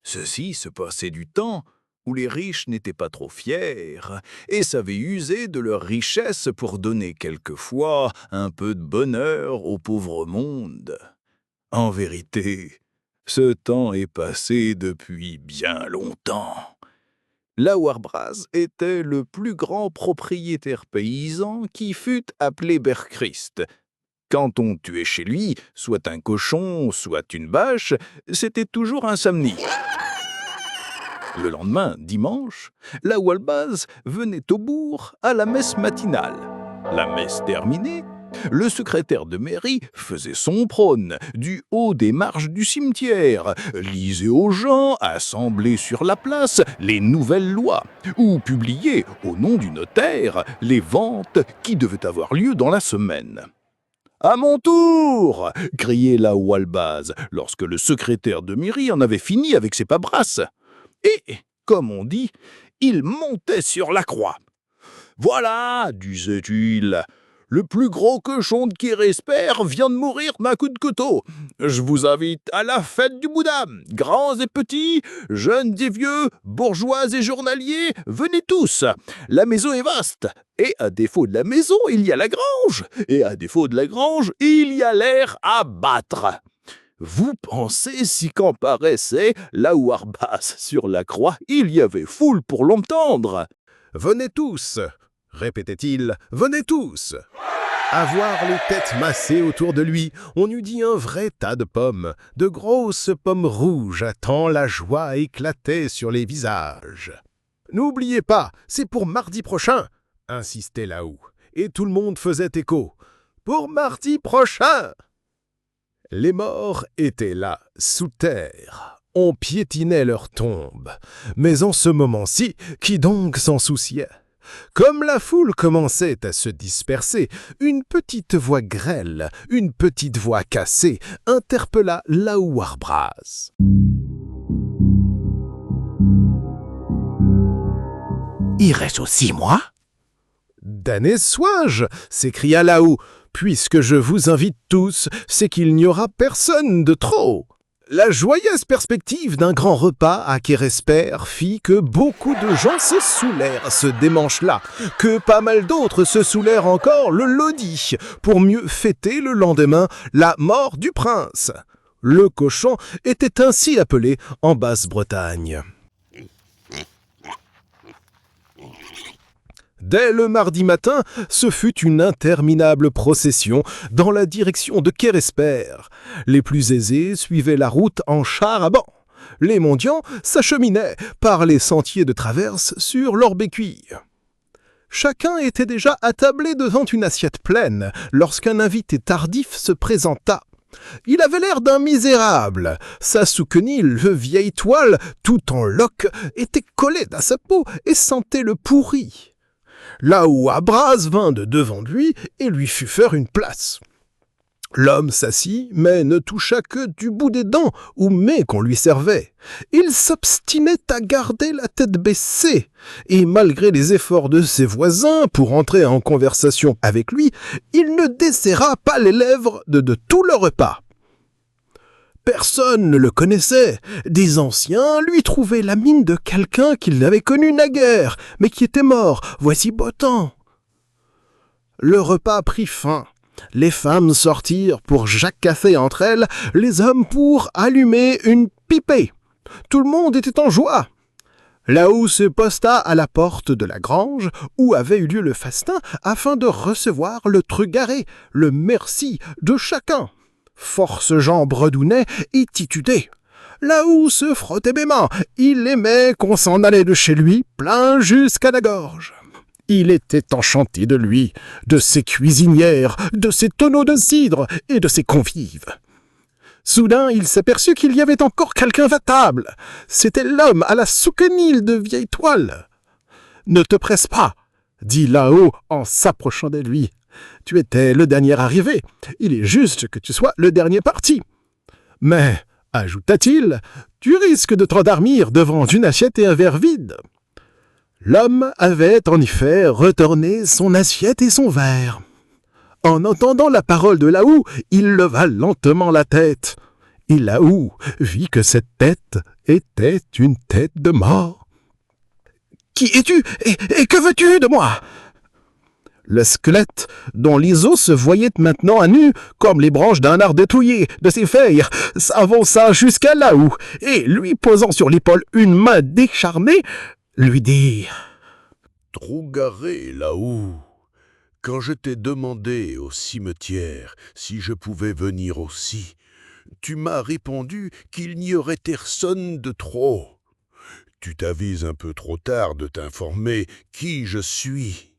Ceci se passait du temps où les riches n'étaient pas trop fiers et savaient user de leur richesse pour donner quelquefois un peu de bonheur au pauvre monde. En vérité, ce temps est passé depuis bien longtemps. Lauarbraz était le plus grand propriétaire paysan qui fut appelé Berchrist. Quand on tuait chez lui, soit un cochon, soit une vache, c'était toujours un samedi. Le lendemain, dimanche, Lauarbraz venait au bourg à la messe matinale. La messe terminée, le secrétaire de mairie faisait son prône du haut des marches du cimetière, lisait aux gens, assemblés sur la place, les nouvelles lois, ou publiait, au nom du notaire, les ventes qui devaient avoir lieu dans la semaine. « À mon tour !» criait Lauarbraz, lorsque le secrétaire de mairie en avait fini avec ses paperasses. Et, comme on dit, il montait sur la croix. « Voilà, disait-il, le plus gros cochon de Kéresper vient de mourir d'un coup de couteau. Je vous invite à la fête du Bouddha. Grands et petits, jeunes et vieux, bourgeois et journaliers, venez tous. La maison est vaste. Et à défaut de la maison, il y a la grange. Et à défaut de la grange, il y a l'air à battre. » Vous pensez si qu'en paraissait Lauarbaz sur la croix, il y avait foule pour l'entendre. « Venez tous !» répétait-il, « venez tous !» À voir les têtes massées autour de lui, on eût dit un vrai tas de pommes, de grosses pommes rouges, tant la joie éclatait sur les visages. « N'oubliez pas, c'est pour mardi prochain !» insistait Laou, et tout le monde faisait écho. « Pour mardi prochain !» Les morts étaient là, sous terre. On piétinait leur tombe. Mais en ce moment-ci, qui donc s'en souciait? Comme la foule commençait à se disperser, une petite voix grêle, une petite voix cassée, interpella Lauarbraz. « Irais-je aussi, moi ?» « Damné sois-je » s'écria Laou. « Puisque je vous invite tous, c'est qu'il n'y aura personne de trop. » La joyeuse perspective d'un grand repas à Kéresper fit que beaucoup de gens se saoulèrent ce dimanche-là, que pas mal d'autres se saoulèrent encore le lodi, pour mieux fêter le lendemain la mort du prince. Le cochon était ainsi appelé en Basse-Bretagne. Dès le mardi matin, ce fut une interminable procession dans la direction de Kéresper. Les plus aisés suivaient la route en char à banc. Les mendiants s'acheminaient par les sentiers de traverse sur leurs béquilles. Chacun était déjà attablé devant une assiette pleine lorsqu'un invité tardif se présenta. Il avait l'air d'un misérable. Sa souquenille, le vieille toile, tout en loques, était collée à sa peau et sentait le pourri. Lauarbraz vint de devant lui et lui fit faire une place. L'homme s'assit, mais ne toucha que du bout des dents ou mets qu'on lui servait. Il s'obstinait à garder la tête baissée, et malgré les efforts de ses voisins pour entrer en conversation avec lui, il ne desserra pas les lèvres de tout le repas. Personne ne le connaissait. Des anciens lui trouvaient la mine de quelqu'un qu'il n'avait connu naguère, mais qui était mort, voici beau temps. Le repas prit fin. Les femmes sortirent pour jacasser entre elles, les hommes pour allumer une pipée. Tout le monde était en joie. Laou se posta à la porte de la grange où avait eu lieu le festin afin de recevoir le trugaré, le merci de chacun. Force Jean bredounnait et titudait. Laou se frottait les mains. Il aimait qu'on s'en allait de chez lui, plein jusqu'à la gorge. Il était enchanté de lui, de ses cuisinières, de ses tonneaux de cidre et de ses convives. Soudain, il s'aperçut qu'il y avait encore quelqu'un à table. C'était l'homme à la souquenille de vieille toile. « Ne te presse pas, » dit Laou en s'approchant de lui. « Tu étais le dernier arrivé. Il est juste que tu sois le dernier parti. Mais, ajouta-t-il, tu risques de t'endormir devant une assiette et un verre vide. » L'homme avait en effet retourné son assiette et son verre. En entendant la parole de Laou, il leva lentement la tête. Et Laou vit que cette tête était une tête de mort. « Qui es-tu et que veux-tu de moi ?» Le squelette, dont les os se voyaient maintenant à nu, comme les branches d'un arbre dépouillé de ses feuilles, s'avança jusqu'à Laou et, lui posant sur l'épaule une main décharnée, lui dit « Trougaré, Laou, quand je t'ai demandé au cimetière si je pouvais venir aussi, tu m'as répondu qu'il n'y aurait personne de trop. Tu t'avises un peu trop tard de t'informer qui je suis.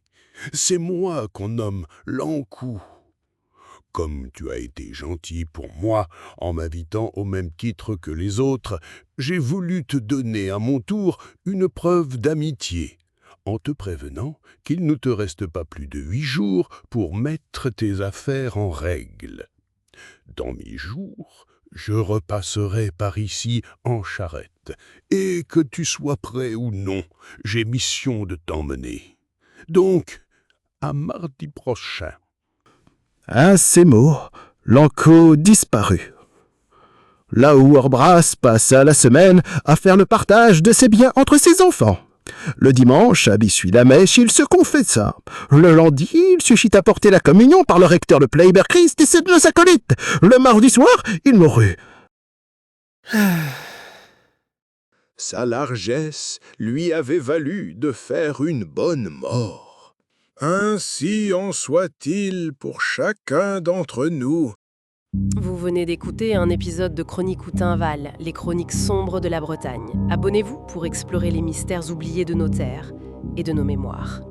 C'est moi qu'on nomme l'Ankou. Comme tu as été gentil pour moi en m'invitant au même titre que les autres, j'ai voulu te donner à mon tour une preuve d'amitié, en te prévenant qu'il ne te reste pas plus de 8 jours pour mettre tes affaires en règle. Dans mes jours, je repasserai par ici en charrette, et que tu sois prêt ou non, j'ai mission de t'emmener. Donc, à mardi prochain. » À ces mots, l'Ankou disparut. Laou Orbrasse passa la semaine à faire le partage de ses biens entre ses enfants. Le dimanche, à Bissuit-la-Mèche, il se confessa. Le lundi, il suffit à porter la communion par le recteur de Pleyber-Christ et ses 2 acolytes. Le mardi soir, il mourut. Sa largesse lui avait valu de faire une bonne mort. Ainsi en soit-il pour chacun d'entre nous. Vous venez d'écouter un épisode de Chroniques Houtinval, les chroniques sombres de la Bretagne. Abonnez-vous pour explorer les mystères oubliés de nos terres et de nos mémoires.